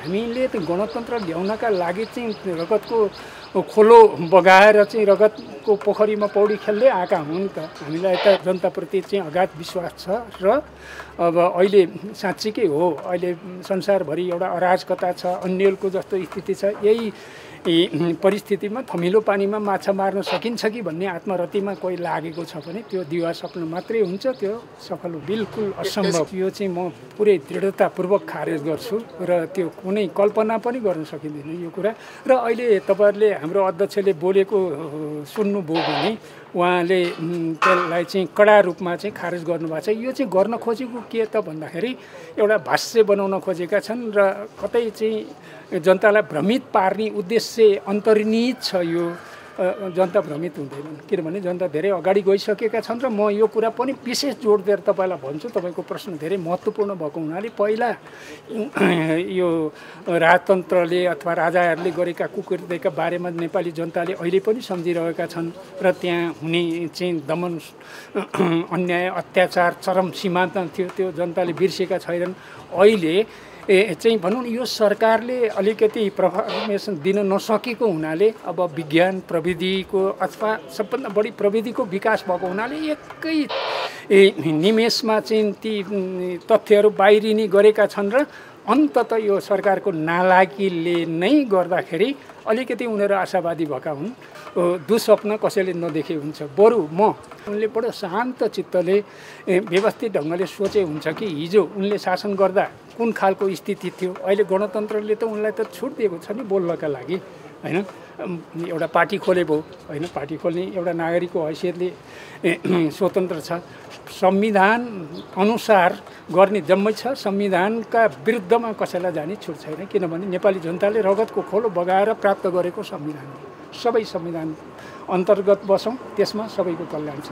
हामीले त गणतन्त्र ल्याउनका लागि चाहिँ रगतको खोलो बगाएर चाहिँ रगतको पोखरीमा पौडी खेल्दै आएका हुन् त। हामीलाई त जनताप्रति चाहिँ अगाध विश्वास छ र अब अहिले साँच्चीकै हो, अहिले संसारभरि एउटा अराजकता छ, अन्यलको जस्तो स्थिति छ। यही परिस्थितिमा थमिलो पानीमा माछा मार्न सकिन्छ कि भन्ने आत्मरतिमा कोही लागेको छ भने त्यो दिवा सपना मात्रै हुन्छ, त्यो सफल बिल्कुल असम्भव। यो चाहिँ म पुरै दृढतापूर्वक खारेज गर्छु र त्यो कुनै कल्पना पनि गर्न सकिँदैन यो कुरा। र अहिले तपाईँहरूले हाम्रो अध्यक्षले बोलेको सुन्नुभयो भने उहाँले त्यसलाई चाहिँ कडा रूपमा चाहिँ खारेज गर्नुभएको छ। यो चाहिँ गर्न खोजेको के त भन्दाखेरि एउटा भाष्य बनाउन खोजेका छन् र कतै चाहिँ जनतालाई भ्रमित पार्ने उद्देश्य अन्तर्निहित छ। यो जनता भ्रमित हुँदैनन्, किनभने जनता धेरै अगाडि गइसकेका छन् र म यो कुरा पनि विशेष जोड दिएर तपाईँलाई भन्छु। तपाईँको प्रश्न धेरै महत्त्वपूर्ण भएको हुनाले पहिला यो राजतन्त्रले अथवा राजाहरूले गरेका कुकृत्यका बारेमा नेपाली जनताले अहिले पनि सम्झिरहेका छन् र त्यहाँ हुने चाहिँ दमन, अन्याय, अत्याचार चरम सीमामा थियो, त्यो जनताले बिर्सेका छैनन्। अहिले चाहिँ भनौँ यो सरकारले अलिकति इन्फर्मेसन दिन नसकेको हुनाले अब विज्ञान प्रविधिको अथवा सबभन्दा बढी प्रविधिको विकास भएको हुनाले एकै निमेषमा चाहिँ ती तथ्यहरू बाहिरिने गरेका छन् र अन्ततः यो सरकारको नालायकीले नै गर्दाखेरि अलिकति उनीहरू आशावादी भएका हुन्। दुःस्वप्न कसैले नदेखे हुन्छ। बरु उनले बडो शान्त चित्तले व्यवस्थित ढङ्गले सोचे हुन्छ कि हिजो उनले शासन गर्दा कुन खालको स्थिति थियो। अहिले गणतन्त्रले त उनलाई त छुट दिएको छ नि बोल्नका लागि, होइन। एउटा पार्टी खोले भयो, होइन, पार्टी खोल्ने एउटा नागरिकको हैसियतले स्वतन्त्र छ। संविधान अनुसार गर्ने जम्मै छ। संविधानका विरुद्धमा कसैलाई जाने छुट छैन, किनभने नेपाली जनताले रगतको खोलो बगाएर प्राप्त गरेको संविधान हो। सबै संविधान अन्तर्गत बसौँ, त्यसमा सबैको कल्याण छ।